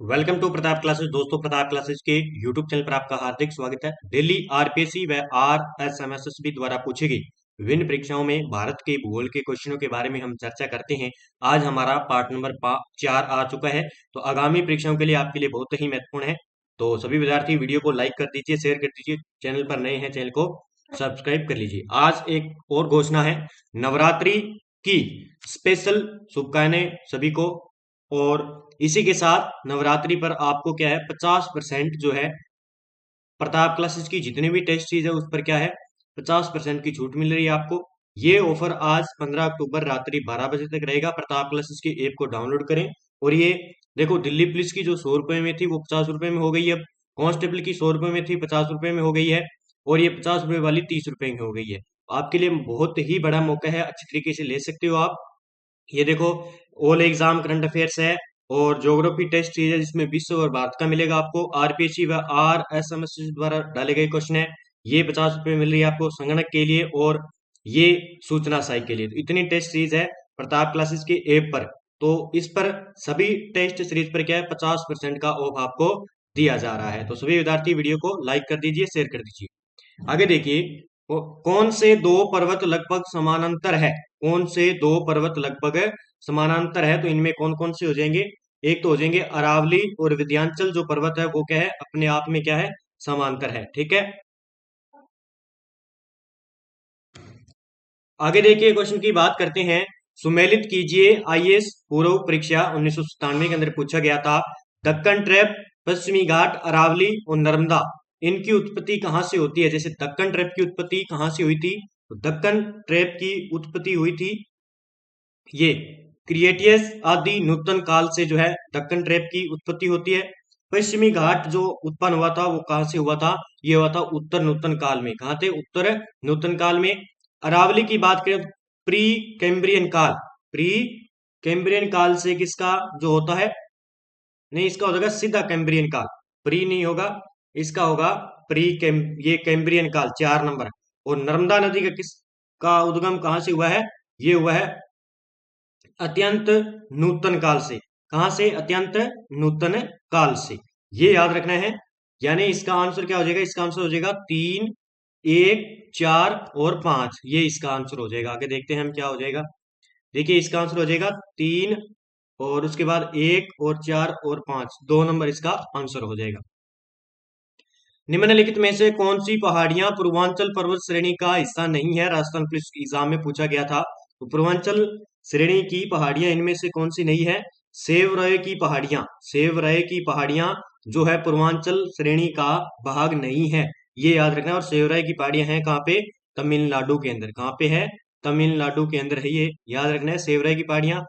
Welcome to Pratap Classes. दोस्तों, Pratap Classes के YouTube channel पर आपका हार्दिक स्वागत है। दिल्ली आरपीएससी व आरएसएमएसएसबी द्वारा पूछी गई विभिन्न परीक्षाओं में भारत के भूगोल के क्वेश्चनों के बारे में हम चर्चा करते हैं। आज हमारा पार्ट नंबर 4 आ चुका है, तो आगामी परीक्षाओं के लिए आपके लिए बहुत ही महत्वपूर्ण है। तो सभी विद्यार्थी वीडियो को लाइक कर दीजिए, शेयर कर दीजिए। चैनल पर नए हैं, चैनल को सब्सक्राइब कर लीजिए। आज एक और घोषणा है, नवरात्रि की स्पेशल शुभकामनाएं सभी को। और इसी के साथ नवरात्रि पर आपको क्या है, 50% जो है प्रताप क्लासेस की जितने भी टेस्ट सीरीज है उस पर क्या है, 50% की छूट मिल रही है आपको। ये ऑफर आज 15 अक्टूबर रात्रि 12 बजे तक रहेगा। प्रताप क्लासेस की ऐप को डाउनलोड करें। और ये देखो, दिल्ली पुलिस की जो 100 रुपए में थी वो 50 रुपए में हो गई है। कांस्टेबल की 100 रुपए में थी, 50 रुपए में हो गई है। और ये 50 रुपए वाली 30 रुपए में हो गई है। आपके लिए बहुत ही बड़ा मौका है, अच्छी तरीके से ले सकते हो आप। ये देखो, ऑल एग्जाम करंट अफेयर्स है और ज्योग्राफी टेस्ट सीरीज है जिसमें विश्व और भारत का मिलेगा आपको। आरपीएससी व आरएसएमएस द्वारा डाले गए क्वेश्चन है। ये 50 रुपए मिल रही है आपको संगणक के लिए और ये सूचना साई के लिए। तो इतनी टेस्ट सीरीज है प्रताप क्लासेस के ऐप पर। तो इस पर सभी टेस्ट सीरीज पर क्या है, 50% का ऑफ आपको दिया जा रहा है। तो सभी विद्यार्थी वीडियो को लाइक कर दीजिए, शेयर कर दीजिए। आगे देखिए, कौन से दो पर्वत लगभग समानांतर है। कौन से दो पर्वत लगभग समानांतर है, तो इनमें कौन कौन से हो जाएंगे। एक तो हो जाएंगे अरावली और विंध्याचल जो पर्वत है वो क्या है, अपने आप में क्या है, समांतर है। ठीक है, आगे देखिए, क्वेश्चन की बात करते हैं। सुमेलित कीजिए, आईएएस पूर्व परीक्षा 1997 के अंदर पूछा गया था। दक्कन ट्रैप, पश्चिमी घाट, अरावली और नर्मदा, इनकी उत्पत्ति कहां से होती है। जैसे दक्कन ट्रैप की उत्पत्ति कहां से हुई थी, तो दक्कन ट्रैप की उत्पत्ति हुई थी ये क्रिएटियस आदि नूतन काल से जो है दक्कन ट्रैप की उत्पत्ति होती है। पश्चिमी घाट जो उत्पन्न हुआ था वो कहां से हुआ था, ये हुआ था उत्तर नूतन काल में। कहां थे, उत्तर नूतन काल में। अरावली की बात करें तो प्री कैम्ब्रियन काल, प्री कैम्ब्रियन काल से किसका जो होता है, नहीं इसका हो जाएगा सीधा कैम्ब्रियन काल। प्री नहीं होगा, इसका होगा प्री कैम, ये कैम्ब्रियन काल 4 नंबर। और नर्मदा नदी का किस का उद्गम कहां से हुआ है, ये हुआ है अत्यंत नूतन काल से। कहां से, अत्यंत नूतन काल से। ये याद रखना है। यानी इसका आंसर क्या हो जाएगा, इसका आंसर हो जाएगा 3, 1, 4 और 5। ये इसका आंसर हो जाएगा। आगे देखते हैं हम क्या हो जाएगा। देखिए, इसका आंसर हो जाएगा 3 और उसके बाद 1 और 4 और 5, 2 नंबर इसका आंसर हो जाएगा। निम्नलिखित में से कौन सी पहाड़ियां पूर्वांचल पर्वत श्रेणी का हिस्सा नहीं है। राजस्थान पुलिस एग्जाम में पूछा गया था। तो पूर्वांचल श्रेणी की पहाड़ियां इनमें से कौन सी नहीं है। सेवरॉय की पहाड़ियां, सेवरॉय की पहाड़ियां जो है पूर्वांचल श्रेणी का भाग नहीं है, ये याद रखना है। और सेवरॉय की पहाड़ियां हैं कहाँ पे, तमिलनाडु के अंदर। कहाँ पे है, तमिलनाडु के अंदर है, ये याद रखना है। सेवरॉय की पहाड़ियां,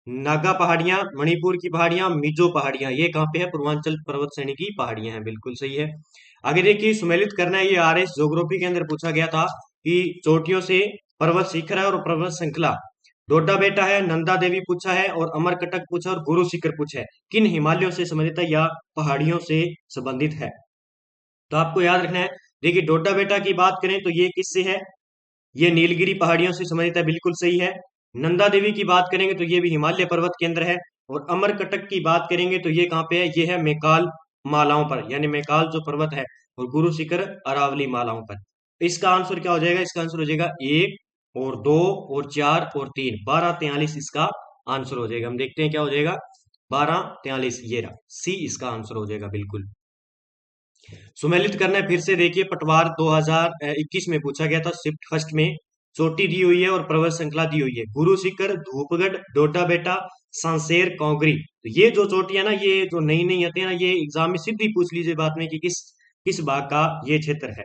नागा पहाड़ियां, मणिपुर की पहाड़ियां, मिजो पहाड़ियां, ये कहाँ पे है, पूर्वांचल पर्वत श्रेणी की पहाड़ियां हैं। बिल्कुल सही है। आगे देखिए, सुमेलित करना है। ये आरएस ज्योग्राफी के अंदर पूछा गया था कि चोटियों से पर्वत शिखर है और पर्वत श्रृंखला। डोडा बेटा है, नंदा देवी पूछा है और अमरकटक पूछा और गुरु शिखर पूछा है। किन हिमालयों से संबंधित है या पहाड़ियों से संबंधित है, तो आपको याद रखना है। देखिए, डोडा बेटा की बात करें तो ये किससे है, ये नीलगिरी पहाड़ियों से संबंधित है। बिल्कुल सही है। नंदा देवी की बात करेंगे तो ये भी हिमालय पर्वत के अंदर है। और अमरकटक की बात करेंगे तो ये कहाँ पे है, ये है मैकाल मालाओं पर, यानी मैकाल जो पर्वत है। और गुरु शिखर अरावली मालाओं पर। इसका आंसर क्या हो जाएगा, इसका आंसर हो जाएगा 1 और 2 और 4 और 3, 12, 43 इसका आंसर हो जाएगा। हम देखते हैं क्या हो जाएगा, 12, 43, ये रहा सी इसका आंसर हो जाएगा। बिल्कुल सुमेलित करना है। फिर से देखिए, पटवार 2021 में पूछा गया था, शिफ्ट फर्स्ट में। चोटी दी हुई है और पर्वत श्रृंखला दी हुई है, गुरु शिखर, धूपगढ़, डोडा बेटा, सांसेर, कौगरी। तो ये जो चोटियां ना, ये जो नई नई आती है ना, ये एग्जाम में सीधी पूछ लीजिए बाद में कि किस किस भाग का ये क्षेत्र है।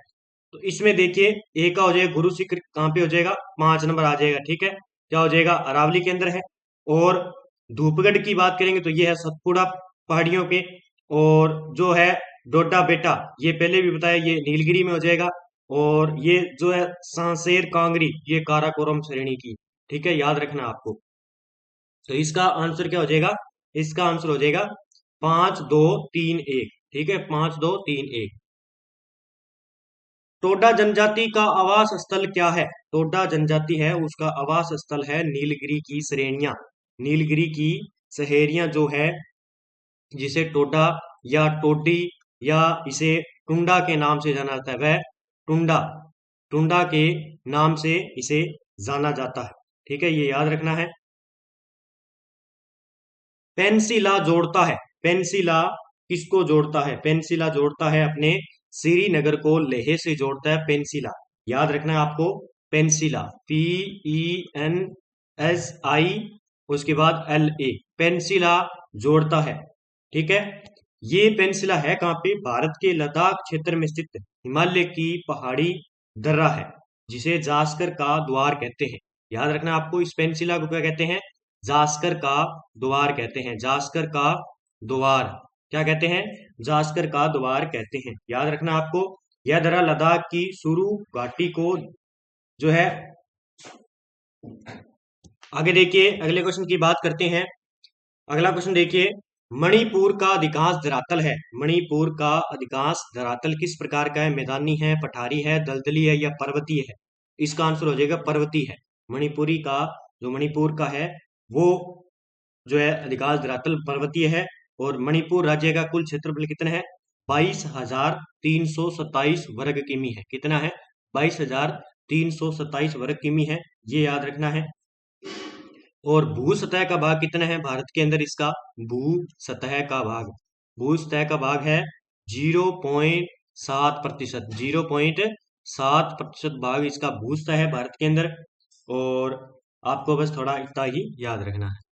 तो इसमें देखिए, ए का हो जाएगा गुरु शिखर, कहाँ पे हो जाएगा, 5 नंबर आ जाएगा। ठीक है, क्या हो जाएगा, अरावली के अंदर है। और धूपगढ़ की बात करेंगे तो ये है सतपुड़ा पहाड़ियों पे। और जो है डोडा बेटा, ये पहले भी बताया, ये नीलगिरी में हो जाएगा। और ये जो है सांसेर कांगरी, ये काराकोरम श्रेणी की। ठीक है, याद रखना आपको। तो इसका आंसर क्या हो जाएगा, इसका आंसर हो जाएगा 5, 2, 3, 1। ठीक है, 5, 2, 3, 1। टोडा जनजाति का आवास स्थल क्या है। टोडा जनजाति है, उसका आवास स्थल है नीलगिरी की श्रेणियां, नीलगिरी की श्रेणियां जो है जिसे टोडा या टोडी या इसे टुंडा के नाम से जाना जाता है, वह टुंडा टुंडा के नाम से इसे जाना जाता है। ठीक है, ये याद रखना है। पेंसिला जोड़ता है, पेंसिला किसको जोड़ता है? पेंसिला जोड़ता है अपने श्रीनगर को लेह से जोड़ता है पेंसिला। याद रखना है आपको, पेंसिला PENSI उसके बाद LA, पेंसिला जोड़ता है। ठीक है, ये पेंसिला है कहाँ पे? भारत के लद्दाख क्षेत्र में स्थित हिमालय की पहाड़ी दर्रा है, जिसे जास्कर का द्वार कहते हैं। याद रखना आपको, इस पेंसिला को क्या कहते हैं? जास्कर का द्वार कहते हैं। जास्कर का द्वार क्या कहते हैं? जास्कर का द्वार कहते हैं। याद रखना आपको, यह दर्रा लद्दाख की सुरु घाटी को जो है। आगे देखिए, अगले क्वेश्चन की बात करते हैं। अगला क्वेश्चन देखिए, मणिपुर का अधिकांश धरातल है, मणिपुर का अधिकांश धरातल किस प्रकार का है? मैदानी है, पठारी है, दलदली है या पर्वतीय है? इसका आंसर हो जाएगा पर्वतीय है। मणिपुरी का जो मणिपुर का है वो जो है अधिकांश धरातल पर्वतीय है। और मणिपुर राज्य का कुल क्षेत्रफल कितना है? 22,327 वर्ग किमी है। कितना है? 22,327 वर्ग किमी है, ये याद रखना है। और भू सतह का भाग कितना है भारत के अंदर? इसका भू सतह का भाग, भू सतह का भाग है 0.7%। 0.7% भाग इसका भू सतह है भारत के अंदर। और आपको बस थोड़ा इतना ही याद रखना है।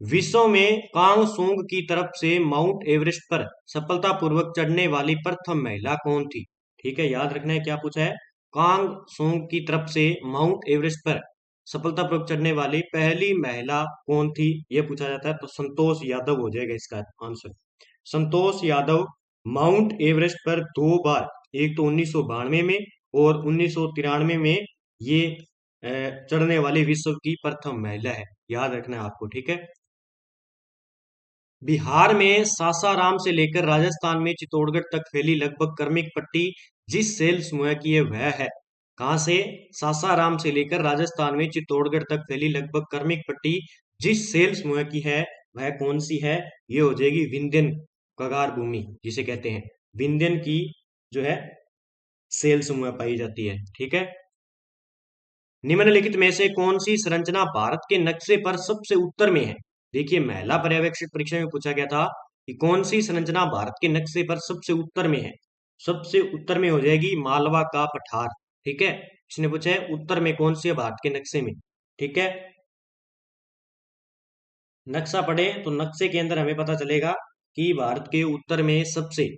विश्व में कांगसोंग की तरफ से माउंट एवरेस्ट पर सफलतापूर्वक चढ़ने वाली प्रथम महिला कौन थी? ठीक है, याद रखना है क्या पूछा है? कांगसोंग की तरफ से माउंट एवरेस्ट पर सफलतापूर्वक चढ़ने वाली पहली महिला कौन थी, यह पूछा जाता है। तो संतोष यादव हो जाएगा इसका answer. Santosh Yadav mount Everest पर 2 बार, एक तो 1992 में और 1993 में ये चढ़ने वाली विश्व की प्रथम महिला है। याद रखना है आपको। ठीक है, बिहार में सासाराम से लेकर राजस्थान में चित्तौड़गढ़ तक फैली लगभग क्रमिक पट्टी जिस सेल समूह की है वह है। कहां से? सासाराम से लेकर राजस्थान में चित्तौड़गढ़ तक फैली लगभग क्रमिक पट्टी जिस सेल समूह की है वह कौन सी है? ये हो जाएगी विंध्यन कगार भूमि, जिसे कहते हैं विंध्यन की जो है सेल समूह पाई जाती है। ठीक है, निम्नलिखित में से कौन सी संरचना भारत के नक्शे पर सबसे उत्तर में है? देखिए, महिला पर्यवेक्षक परीक्षा में पूछा गया था कि कौन सी संरचना भारत के नक्शे पर सबसे उत्तर में है। सबसे उत्तर में हो जाएगी मालवा का पठार। ठीक है, इसने पूछा है उत्तर में कौन सी है भारत के नक्शे में। ठीक है, नक्शा पढ़े तो नक्शे के अंदर हमें पता चलेगा कि भारत के उत्तर में सबसे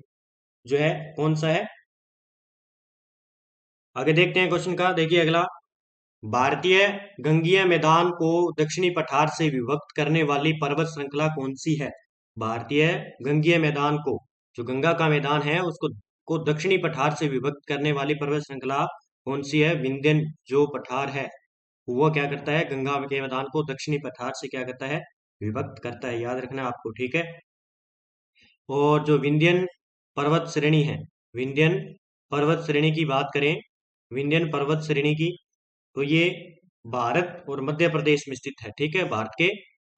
जो है कौन सा है। आगे देखते हैं क्वेश्चन का। देखिए अगला, भारतीय गंगीय मैदान को दक्षिणी पठार से विभक्त करने वाली पर्वत श्रृंखला कौन सी है? भारतीय गंगीय मैदान को, जो गंगा का मैदान है उसको को दक्षिणी पठार से विभक्त करने वाली पर्वत श्रृंखला कौन सी है? विंध्यन जो पठार है वो क्या करता है? गंगा के मैदान को दक्षिणी पठार से क्या करता है? विभक्त करता है। याद रखना आपको। ठीक है, और जो विंध्यन पर्वत श्रेणी है, विंध्यन पर्वत श्रेणी की बात करें, विंध्यन पर्वत श्रेणी की, तो ये भारत और मध्य प्रदेश में स्थित है। ठीक है, भारत के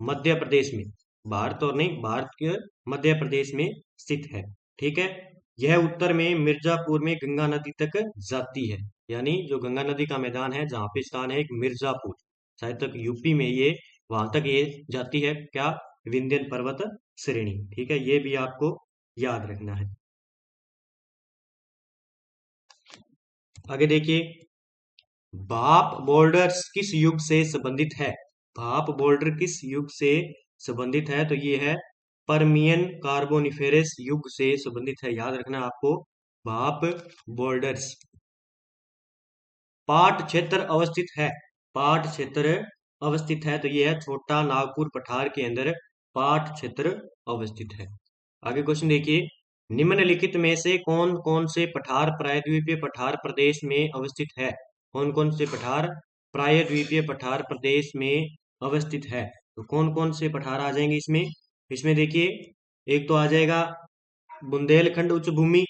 मध्य प्रदेश में, भारत और नहीं, भारत के मध्य प्रदेश में स्थित है। ठीक है, यह उत्तर में मिर्जापुर में गंगा नदी तक जाती है। यानी जो गंगा नदी का मैदान है जहाँ पे स्थान है एक मिर्जापुर, शायद तक यूपी में ये, वहां तक ये जाती है क्या? विंध्यन पर्वत श्रेणी। ठीक है, ये भी आपको याद रखना है। आगे देखिए, भाप बोल्डर्स किस युग से संबंधित है? भाप बोल्डर किस युग से संबंधित है? तो ये है परमियन कार्बोनिफेरस युग से संबंधित है। याद रखना आपको, भाप बोल्डर्स। पाट क्षेत्र अवस्थित है, पाट क्षेत्र अवस्थित है, तो यह है छोटा नागपुर पठार के अंदर पाट क्षेत्र अवस्थित है। आगे क्वेश्चन देखिए, निम्नलिखित में से कौन कौन से पठार प्रायद्वीपीय पठार प्रदेश में अवस्थित है? कौन कौन से पठार प्रायद्वीपीय पठार प्रदेश में अवस्थित है? तो कौन कौन से पठार आ जाएंगे इसमें? इसमें देखिए, एक तो आ जाएगा बुंदेलखंड उच्च भूमि,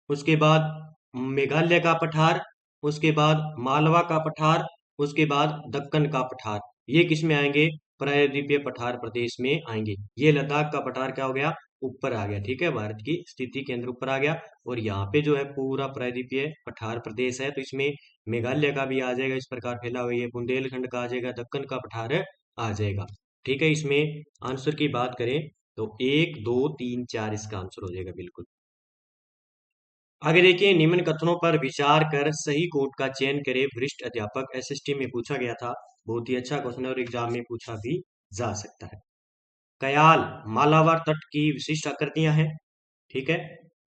उसके बाद मेघालय का पठार, उसके बाद मालवा का पठार, उसके बाद दक्कन का पठार। ये किस में आएंगे? प्रायद्वीपीय पठार प्रदेश में आएंगे। ये लद्दाख का पठार क्या हो गया, ऊपर आ गया, ठीक है, भारत की स्थिति के अंदर ऊपर आ गया। और यहाँ पे जो है पूरा प्रायद्वीपीय पठार प्रदेश है, तो इसमें मेघालय का भी आ जाएगा, इस प्रकार फैला हुआ है, बुंदेलखंड का आ जाएगा, दक्कन का पठार आ जाएगा, ठीक है। इसमें आंसर की बात करें तो 1 2 3 4 इसका आंसर हो जाएगा बिल्कुल। आगे देखिए, निम्न कथनों पर विचार कर सही कोट का चयन करें। वरिष्ठ अध्यापक, एसएसटी में पूछा गया था, बहुत ही अच्छा क्वेश्चन है और एग्जाम में पूछा भी जा सकता है। कयाल मालाबार तट की विशिष्ट आकृतियां हैं, ठीक है,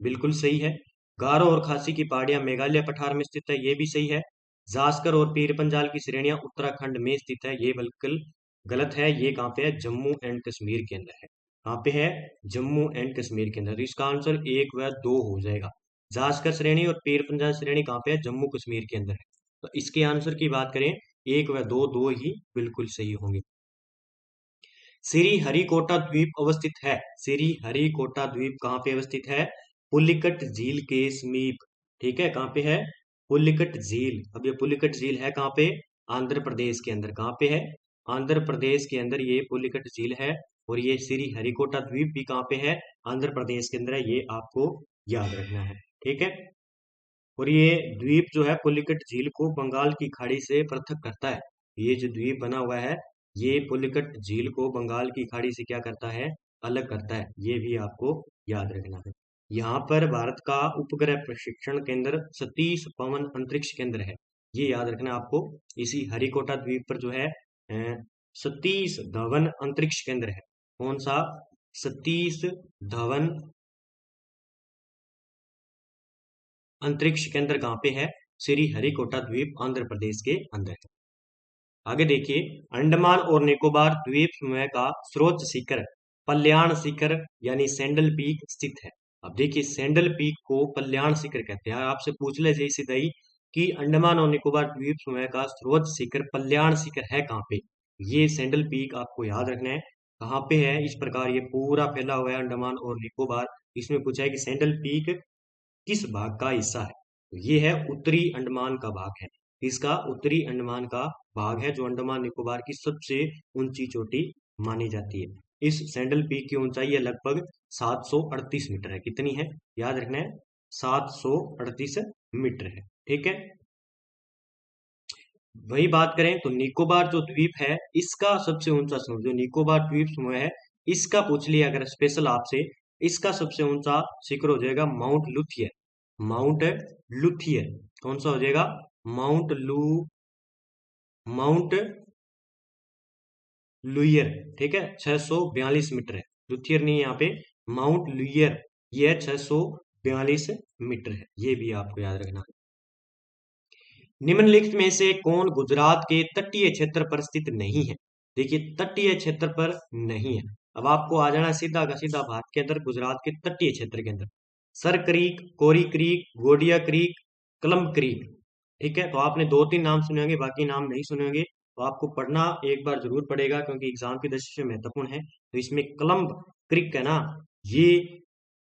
बिल्कुल सही है। गारो और खासी की पहाड़ियां मेघालय पठार में स्थित है, ये भी सही है। जास्कर और पीर पंजाल की श्रेणियां उत्तराखंड में स्थित है, ये बिल्कुल गलत है। ये कहाँ पे है, जम्मू एंड कश्मीर के अंदर है। कहाँ पे है, जम्मू एंड कश्मीर के अंदर। इसका आंसर 1 व 2 हो जाएगा। जास्कर श्रेणी और पीर पंजाल श्रेणी कहाँ पे है, जम्मू कश्मीर के अंदर है। तो इसके आंसर की बात करें 1 व 2, 2 ही बिल्कुल सही होंगे। श्री हरिकोटा द्वीप अवस्थित है। श्री हरिकोटा द्वीप कहाँ पे अवस्थित है, पुलिकट झील के समीप, ठीक है। कहाँ पे है, पुलिकट झील। अब ये पुलिकट झील है कहाँ पे, आंध्र प्रदेश के अंदर। कहाँ पे है, आंध्र प्रदेश के अंदर ये पुलिकट झील है। और ये श्री हरिकोटा द्वीप भी कहाँ पे है, आंध्र प्रदेश के अंदर है, ये आपको याद रखना है, ठीक है। और ये द्वीप जो है पुलिकट झील को बंगाल की खाड़ी से पृथक करता है। ये जो द्वीप बना हुआ है, ये पुलिकट झील को बंगाल की खाड़ी से क्या करता है, अलग करता है, ये भी आपको याद रखना है। यहाँ पर भारत का उपग्रह प्रशिक्षण केंद्र सतीश पवन अंतरिक्ष केंद्र है, ये याद रखना आपको। इसी हरिकोटा द्वीप पर जो है सतीश धवन अंतरिक्ष केंद्र है। कौन सा, सतीश धवन अंतरिक्ष केंद्र कहाँ पे है, श्री हरिकोटा द्वीप आंध्र प्रदेश के अंदर है। आगे देखिए, अंडमान और निकोबार द्वीप समूह का सर्वोच्च शिखर पल्याण शिखर यानी सैंडल पीक स्थित है। अब देखिए, सैंडल पीक को पल्याण शिखर कहते हैं। आपसे पूछ ले सीधा ही कि अंडमान और निकोबार द्वीप समूह का सर्वोच्च शिखर पल्याण शिखर है कहाँ पे, ये सैंडल पीक आपको याद रखना है कहाँ पे है। इस प्रकार ये पूरा फैला हुआ है अंडमान और निकोबार। इसमें पूछा है कि सैंडल पीक किस भाग का हिस्सा है, तो ये है उत्तरी अंडमान का भाग है। इसका उत्तरी अंडमान का भाग है, जो अंडमान निकोबार की सबसे ऊंची चोटी मानी जाती है। इस सैंडल पीक की ऊंचाई है लगभग 738 मीटर है। कितनी है, याद रखना है, 738 मीटर है, ठीक है। वही बात करें तो निकोबार जो द्वीप है, इसका सबसे ऊंचा समूह, जो निकोबार द्वीप समूह है, इसका पूछ लिया अगर स्पेशल आपसे, इसका सबसे ऊंचा शिखर हो जाएगा माउंट लुथियर। माउंट लुथियर कौन सा हो जाएगा, माउंट लुइयर, ठीक है, 642 मीटर है। लुथियर नहीं, यहाँ पे माउंट लुइयर, ये 642 मीटर है, ये भी आपको याद रखना है। निम्नलिखित में से कौन गुजरात के तटीय क्षेत्र पर स्थित नहीं है। देखिए, तटीय क्षेत्र पर नहीं है। अब आपको आ जाना सीधा का सीधा भारत के अंदर, गुजरात के तटीय क्षेत्र के अंदर। सर क्रीक, कोरी क्रीक, गोडिया क्रीक, क्लम्ब क्रीक, ठीक है। तो आपने 2-3 नाम सुने होंगे, बाकी नाम नहीं सुने होंगे, तो आपको पढ़ना एक बार जरूर पड़ेगा, क्योंकि एग्जाम की दृष्टि से महत्वपूर्ण है। तो इसमें क्लम्ब क्रीक है ना, ये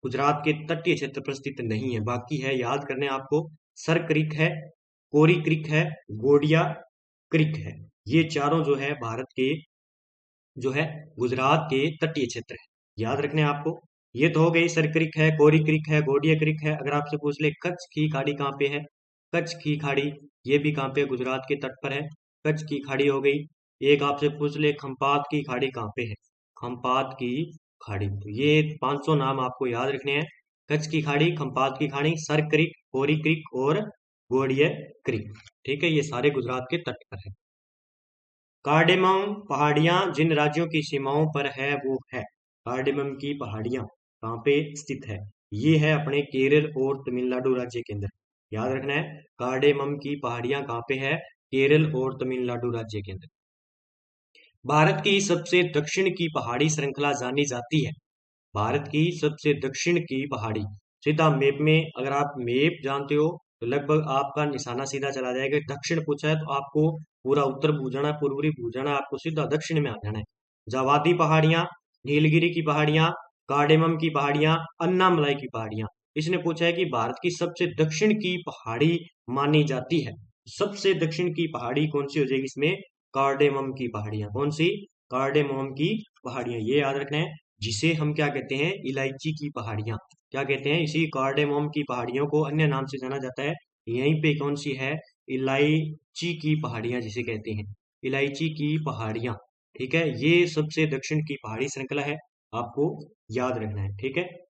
गुजरात के तटीय क्षेत्र पर स्थित नहीं है। बाकी है, याद करने आपको, सर क्रीक है, कोरी क्रीक है, गोडिया क्रीक है, ये चारों जो है भारत के जो है गुजरात के तटीय क्षेत्र है, याद रखने आपको। ये तो हो गई, सर क्रीक है, कोरी क्रीक है, गोडिया क्रीक है। अगर आपसे पूछ ले कच्छ की खाड़ी कहाँ पे है, कच्छ की खाड़ी ये भी कहाँ पे है, गुजरात के तट पर है, कच्छ की खाड़ी हो गई। एक आपसे पूछ ले खम्पात की खाड़ी कहाँ पे है, खम्पात की खाड़ी। तो ये 500 नाम आपको याद रखने हैं, कच्छ की खाड़ी, खम्पात की खाड़ी, सर क्रीक, कोरी क्रीक और गोडिया क्रीक, ठीक है, ये सारे गुजरात के तट पर है। कार्डेमम पहाड़ियां जिन राज्यों की सीमाओं पर है वो है, कार्डेमम की पहाड़ियां कहाँ पे स्थित है, ये है अपने केरल और तमिलनाडु राज्य के अंदर, याद रखना है। कार्डेमम की पहाड़ियां कहाँ पे है, केरल और तमिलनाडु राज्य के अंदर। भारत की सबसे दक्षिण की पहाड़ी श्रृंखला जानी जाती है, भारत की सबसे दक्षिण की पहाड़ी, सीधा मैप में अगर आप मैप जानते हो तो लगभग आपका निशाना सीधा चला जाएगा। दक्षिण पूछा है तो आपको पूरा उत्तर भूजाना, पूर्वी भूजाना, आपको सीधा दक्षिण में आ जाना है। जावादी पहाड़ियां, नीलगिरी की पहाड़ियां, कार्डेमम की पहाड़ियां, अन्नामलाई की पहाड़ियां। इसने पूछा है कि भारत की सबसे दक्षिण की पहाड़ी मानी जाती है, सबसे दक्षिण की पहाड़ी कौन सी हो जाएगी इसमें, कार्डेमम की पहाड़ियां। कौन सी, कार्डेमोम की पहाड़ियां, ये याद रखना है। जिसे हम क्या कहते हैं, इलायची की पहाड़ियां, क्या कहते हैं, इसी कार्डेमोम की पहाड़ियों को अन्य नाम से जाना जाता है। यहीं पे कौन सी है, इलायची की पहाड़ियां जिसे कहते हैं, इलायची की पहाड़ियां। ठीक है, ये सबसे दक्षिण की पहाड़ी श्रृंखला है, आपको याद रखना है। ठीक है,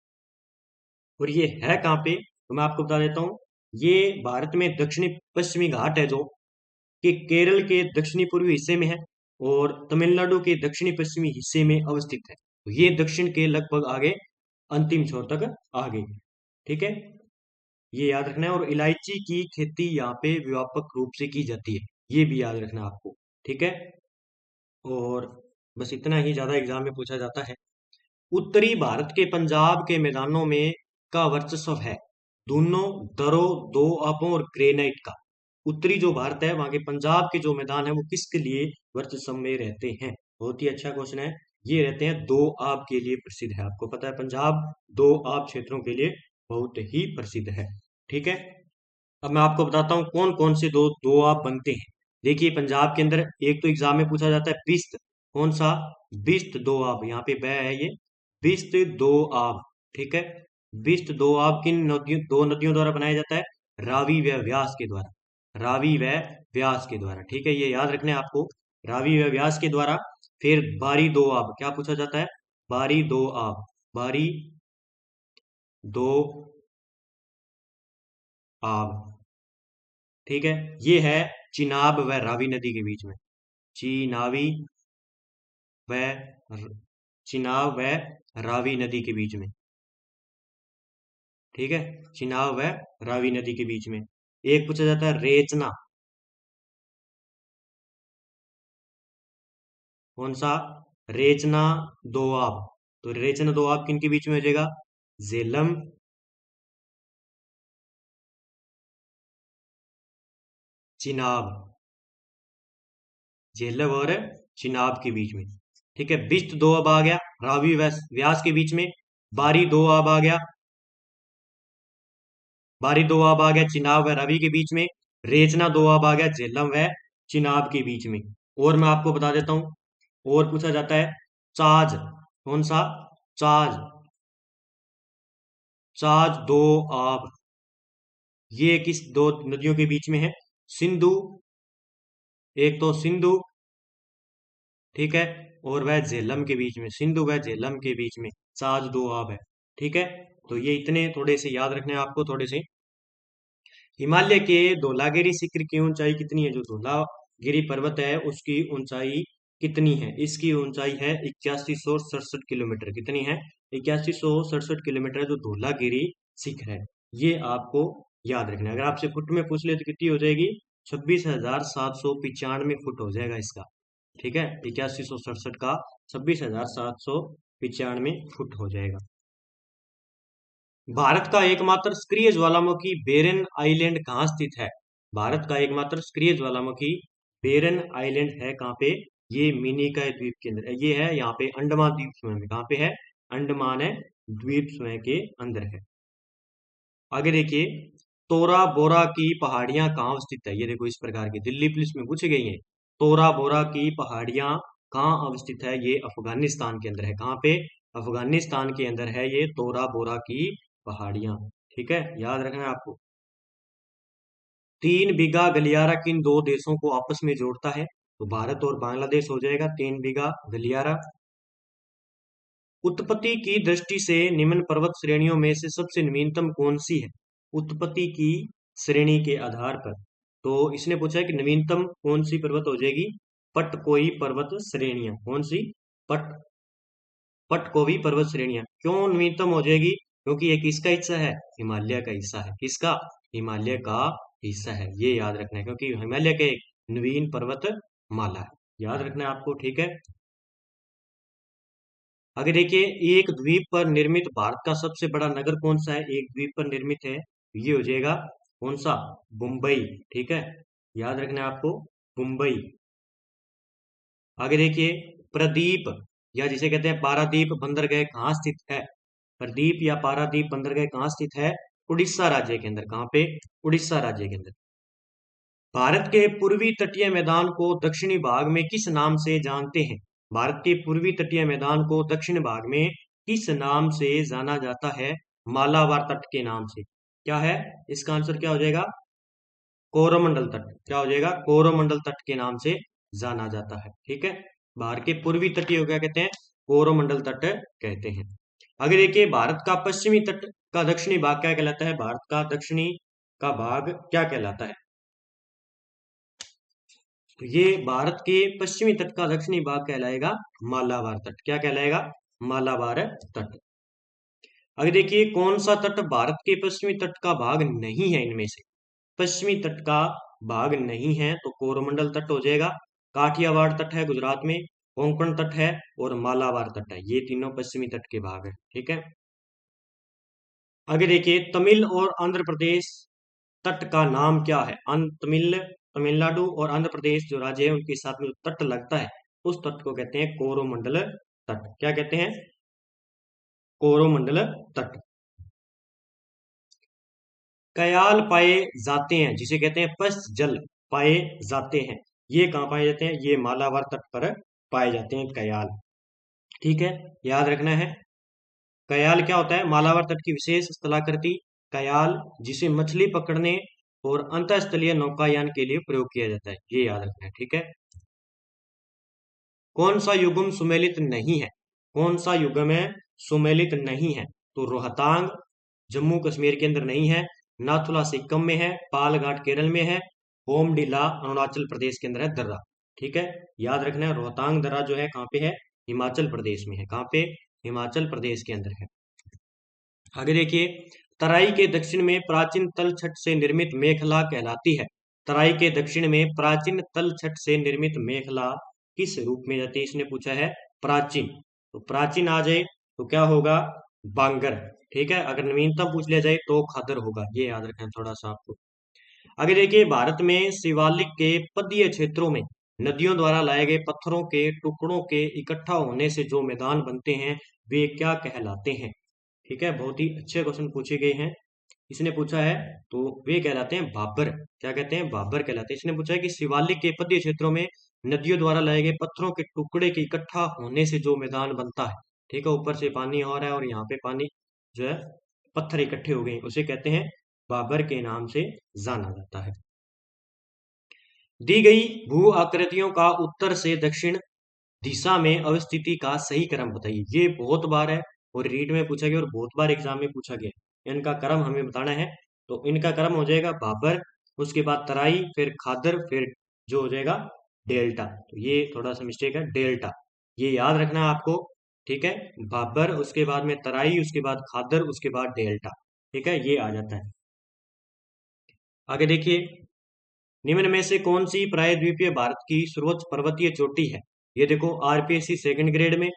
और ये है कहाँ पे, तो मैं आपको बता देता हूँ। ये भारत में दक्षिणी पश्चिमी घाट है, जो कि केरल के दक्षिणी पूर्वी हिस्से में है और तमिलनाडु के दक्षिणी पश्चिमी हिस्से में अवस्थित है। तो ये दक्षिण के लगभग आगे, अंतिम छोर तक आ गई। ठीक है, ये याद रखना है। और इलायची की खेती यहाँ पे व्यापक रूप से की जाती है, ये भी याद रखना है आपको। ठीक है, और बस इतना ही ज्यादा एग्जाम में पूछा जाता है। उत्तरी भारत के पंजाब के मैदानों में का वर्चस्व है, दोनों दरों, दो आबों और ग्रेनाइट का। उत्तरी जो भारत है, वहां के पंजाब के जो मैदान है, वो किसके लिए वर्चस्व में रहते हैं, बहुत ही अच्छा क्वेश्चन है। ये रहते हैं दो आब के लिए प्रसिद्ध है। आपको पता है पंजाब दो आब क्षेत्रों के लिए बहुत ही प्रसिद्ध है। ठीक है, अब मैं आपको बताता हूँ कौन कौन से दो दो आब बनते हैं। देखिए पंजाब के अंदर एक तो एग्जाम में पूछा जाता है बिस्त, कौन सा, बिस्त दो आब, यहाँ पे ब है ये, बिस्त दो आब। ठीक है, बिस्त दो आब किन नदियों, दो नदियों द्वारा बनाया जाता है, रावी व व्यास के द्वारा, रावी व व्यास के द्वारा। ठीक है, ये याद रखना है आपको, रावी व व्यास के द्वारा। फिर बारी दो आब, क्या पूछा जाता है, बारी दो आब, बारी दो आब। ठीक है, ये है चिनाब व रावी नदी के बीच में, चिनावी व चिनाब व रावी नदी के बीच में। ठीक है, चिनाब व रावी नदी के बीच में। एक पूछा जाता है रेचना, कौन सा, रेचना दोआब। तो रेचना दोआब किन के बीच में हो जाएगा, झेलम, चिनाब, झेलम और चिनाब के बीच में। ठीक है, बिस्त दोआब आ गया, रावी व्यास के बीच में। बारी दोआब आ गया, बारी दोआब आ गया चिनाब व रवि के बीच में। रेचना दोआब आ गया झेलम व चिनाब के बीच में। और मैं आपको बता देता हूं, और पूछा जाता है चाज, कौन सा, चाज, चाज दो आब, ये किस दो नदियों के बीच में है, सिंधु, एक तो सिंधु, ठीक है, और वह झेलम के बीच में, सिंधु व झेलम के बीच में चाज दो आब है। ठीक है, तो ये इतने थोड़े से याद रखने हैं आपको, थोड़े से। हिमालय के धौलागिरी शिखर की ऊंचाई कितनी है, जो धौलागिरी पर्वत है उसकी ऊंचाई कितनी है, इसकी ऊंचाई है 8167 किलोमीटर। कितनी है, 8167 किलोमीटर जो धौलागिरी शिखर है, ये आपको याद रखना है। अगर आपसे फुट में पूछ ले तो कितनी हो जाएगी, 26,795 फुट हो जाएगा इसका। ठीक है, 8167 का 26,795 फुट हो जाएगा। भारत का एकमात्र सक्रिय ज्वालामुखी बेरन आइलैंड कहाँ स्थित है, भारत का एकमात्र सक्रिय ज्वालामुखी बेरन आइलैंड है कहाँ पे, ये मिनिकॉय द्वीप के अंदर है। ये है यहाँ पे अंडमान द्वीप समूह में, कहाँ पे है, अंडमान है द्वीप समूह के अंदर है। आगे देखिए, तोरा बोरा की पहाड़ियां कहाँ अवस्थित है, ये देखो इस प्रकार की दिल्ली पुलिस में पूछी गई है। तोरा बोरा की पहाड़ियां कहाँ अवस्थित है, ये अफगानिस्तान के अंदर है। कहाँ पे, अफगानिस्तान के अंदर है ये तोरा बोरा की पहाड़ियां। ठीक है, याद रखना है आपको। 3 बीघा गलियारा किन दो देशों को आपस में जोड़ता है, तो भारत और बांग्लादेश हो जाएगा 3 बीघा गलियारा। उत्पत्ति की दृष्टि से निम्न पर्वत श्रेणियों में से सबसे नवीनतम कौन सी है, उत्पत्ति की श्रेणी के आधार पर, तो इसने पूछा है कि नवीनतम कौन सी पर्वत हो जाएगी, पटकोई पर्वत श्रेणियां, कौन सी, पट पटकोई पर्वत श्रेणियां। क्यों नवीनतम हो जाएगी, क्योंकि ये किसका हिस्सा है, हिमालय का हिस्सा है। किसका, हिमालय का हिस्सा है, ये याद रखना है, क्योंकि हिमालय के एक नवीन पर्वत माला है, याद रखना है आपको। ठीक है, आगे देखिए, एक द्वीप पर निर्मित भारत का सबसे बड़ा नगर कौन सा है, एक द्वीप पर निर्मित है, ये हो जाएगा कौन सा, मुंबई। ठीक है, याद रखना है आपको, मुंबई। आगे देखिए, प्रदीप या जिसे कहते हैं पारादीप बंदरगाह कहाँ स्थित है, प्रदीप या पारादीप बंदरगाह कहाँ स्थित है, उड़ीसा राज्य के अंदर। कहाँ पे, उड़ीसा राज्य के अंदर। भारत के पूर्वी तटीय मैदान को दक्षिणी भाग में किस नाम से जानते हैं, भारत के पूर्वी तटीय मैदान को दक्षिण भाग में किस नाम से जाना जाता है? मालाबार तट के नाम से। क्या है इसका आंसर? क्या हो जाएगा? कोरोमंडल तट। क्या हो जाएगा? कोरोमंडल तट के नाम से जाना जाता है। ठीक है, भारत के पूर्वी तटीय को क्या कहते हैं? कोरोमंडल तट कहते हैं। आगे देखिए, भारत का पश्चिमी तट का दक्षिणी भाग क्या कहलाता है? भारत का दक्षिणी का भाग क्या कहलाता है? तो ये भारत के पश्चिमी तट का दक्षिणी भाग कहलाएगा मालाबार तट। क्या कहलाएगा? मालाबार तट। आगे देखिए, कौन सा तट भारत के पश्चिमी तट का भाग नहीं है? इनमें से पश्चिमी तट का भाग नहीं है तो कोरोमंडल तट हो जाएगा, काठियावाड़ तट है गुजरात में, कोंकण तट है और मालाबार तट है। ये तीनों पश्चिमी तट के भाग है। ठीक है, आगे देखिए, तमिल और आंध्र प्रदेश तट का नाम क्या है? तमिलनाडु और आंध्र प्रदेश जो राज्य है उनके साथ में जो तट लगता है उस तट को कहते हैं कोरोमंडल तट। क्या कहते हैं? कोरोमंडल तट। कयाल पाए जाते हैं, जिसे कहते हैं पश्च जल पाए जाते हैं, ये कहाँ पाए जाते हैं? ये मालाबार तट पर पाए जाते हैं कयाल। ठीक है, याद रखना है। कयाल क्या होता है? मालाबार तट की विशेष स्थलाकृति कयाल, जिसे मछली पकड़ने और अंतरस्थलीय नौकायान के लिए प्रयोग किया जाता है, ये याद रखना है। ठीक है, कौन सा युग्म सुमेलित नहीं है? कौन सा युग्म है सुमेलित नहीं है? तो रोहतांग जम्मू कश्मीर के अंदर नहीं है, नाथुला सिक्किम में है, पालघाट केरल में है, बोमडिला अरुणाचल प्रदेश के अंदर है, दर्रा। ठीक है, याद रखना है। रोहतांग दर्रा जो है कहाँ पे है? हिमाचल प्रदेश में है। कहाँ पे? हिमाचल प्रदेश के अंदर है। आगे देखिए, तराई के दक्षिण में प्राचीन तल छट से निर्मित मेखला कहलाती है। तराई के दक्षिण में प्राचीन तल छट से निर्मित मेखला किस रूप में जाती है? इसने पूछा है प्राचीन, तो प्राचीन आ जाए तो क्या होगा? बांगर। ठीक है, अगर नवीनतम पूछ लिया जाए तो खादर होगा, ये याद रखना थोड़ा सा आपको। आगे देखिए, भारत में शिवालिक के पदीय क्षेत्रों में नदियों द्वारा लाए गए पत्थरों के टुकड़ों के इकट्ठा होने से जो मैदान बनते हैं वे क्या कहलाते हैं? ठीक है, बहुत ही अच्छे क्वेश्चन पूछे गए हैं। इसने पूछा है तो वे कहलाते हैं भाबर। क्या कहते हैं? भाबर कहलाते हैं। इसने पूछा है कि शिवालिक के पदीय क्षेत्रों में नदियों द्वारा लाए गए पत्थरों के टुकड़े के इकट्ठा होने से जो मैदान बनता है, ठीक है, ऊपर से पानी हो रहा है और यहाँ पे पानी जो है पत्थर इकट्ठे हो गए, उसे कहते हैं भाबर के नाम से जाना जाता है। दी गई भू आकृतियों का उत्तर से दक्षिण दिशा में अवस्थिति का सही क्रम बताइए। ये बहुत बार है और रीट में पूछा गया और बहुत बार एग्जाम में पूछा गया। इनका क्रम हमें बताना है, तो इनका क्रम हो जाएगा भाबर, उसके बाद तराई, फिर खादर, फिर जो हो जाएगा डेल्टा। तो ये थोड़ा सा मिस्टेक है, डेल्टा, ये याद रखना है आपको। ठीक है, भाबर, उसके बाद में तराई, उसके बाद खादर, उसके बाद डेल्टा। ठीक है, ये आ जाता है। आगे देखिए, निम्न में से कौन सी प्रायद्वीपीय भारत की सर्वोच्च पर्वतीय चोटी है? ये देखो, आरपीएससी सेकंड ग्रेड में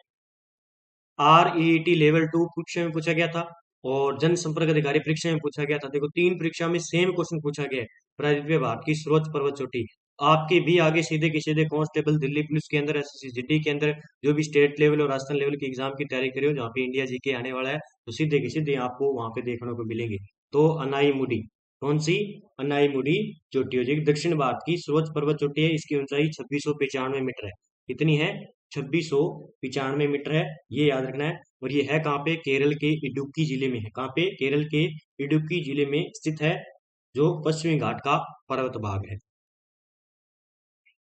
REET लेवल 2 परीक्षा में पूछा गया था और जनसंपर्क अधिकारी परीक्षा में पूछा गया था। देखो, तीन परीक्षा में सेम क्वेश्चन पूछा गया है। प्रायद्वीपीय भारत की सर्वोच्च पर्वत चोटी आपके भी आगे सीधे के सीधे कांस्टेबल दिल्ली पुलिस के अंदर, SSC के अंदर, जो भी स्टेट लेवल और राजस्थान लेवल की एग्जाम की तैयारी करियो जहाँ पे इंडिया जीके आने वाला है, तो सीधे के सीधे आपको वहां पे देखने को मिलेंगे। तो अनाईमुडी, कौन सी? अनाईमुडी चोटी हो जाएगी। दक्षिण भारत की सर्वोच्च पर्वत चोटी है, इसकी ऊंचाई 2695 मीटर है। कितनी है? 2695 मीटर है, ये याद रखना है। और ये है कहाँ पे? केरल के इडुक्की जिले में है। कहाँ पे? केरल के इडुक्की जिले में स्थित है, जो पश्चिमी घाट का पर्वत भाग है।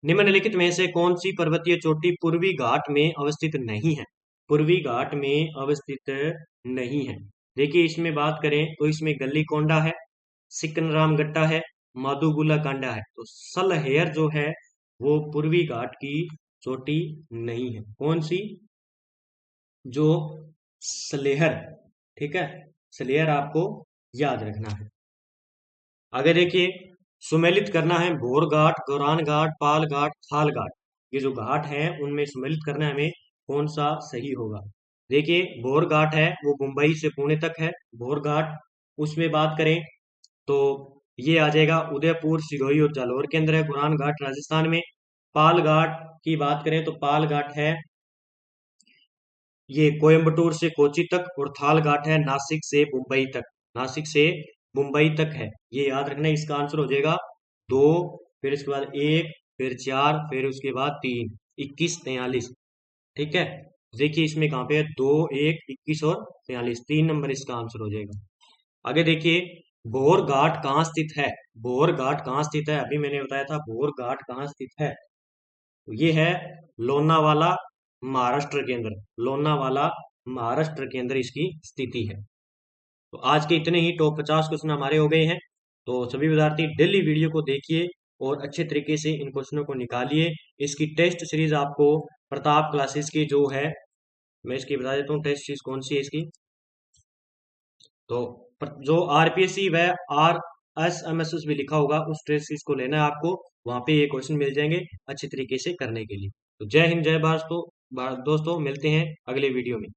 निम्नलिखित में से कौन सी पर्वतीय चोटी पूर्वी घाट में अवस्थित नहीं है? पूर्वी घाट में अवस्थित नहीं है। देखिए, इसमें बात करें तो इसमें गल्ली कोंडा है, सिकनराम गट्टा है, माधुगुला कांडा है। तो सलहेर जो है वो पूर्वी घाट की चोटी नहीं है। कौन सी? जो सलेहर। ठीक है, सलेहर आपको याद रखना है। आगे देखिए, सुमेलित करना है भोर घाट, गौरान घाट, पाल घाट, खाल घाट। ये जो घाट है उनमें सुमेलित करना है हमें, कौन सा सही होगा? देखिए, भोर घाट है वो मुंबई से पुणे तक है, भोर घाट। उसमें बात करें तो ये आ जाएगा उदयपुर, सिरोही और जालौर के अंदर है। गौरान घाट राजस्थान में। पाल घाट की बात करें तो पाल घाट है ये कोयम्बटूर से कोची तक, और थाल घाट है नासिक से मुंबई तक। नासिक से मुंबई तक है, ये याद रखना है। इसका आंसर हो जाएगा 2, फिर इसके बाद 1, फिर 4, फिर उसके बाद 3, 21, 43। ठीक है। देखिए इसमें कहाँ पे है, 2, 1, 21 और 43, 3 नंबर इसका आंसर हो जाएगा। आगे देखिए, भोर घाट कहाँ स्थित है। भोर घाट कहाँ स्थित है, अभी मैंने बताया था भोर घाट कहाँ स्थित है। तो ये है लोनावाला, महाराष्ट्र के अंदर। लोनावाला महाराष्ट्र के अंदर इसकी स्थिति है। तो आज के इतने ही टॉप 50 क्वेश्चन हमारे हो गए हैं। तो सभी विद्यार्थी डेली वीडियो को देखिए और अच्छे तरीके से इन क्वेश्चनों को निकालिए। इसकी टेस्ट सीरीज आपको प्रताप क्लासेस की जो है, मैं इसकी बता देता हूँ टेस्ट सीरीज कौन सी है इसकी। तो जो आरपीएससी व R S M S S भी लिखा होगा उस टेस्ट सीरीज को लेना है आपको, वहां पे ये क्वेश्चन मिल जाएंगे अच्छे तरीके से करने के लिए। तो जय हिंद, जय भारत दोस्तों, मिलते हैं अगले वीडियो में।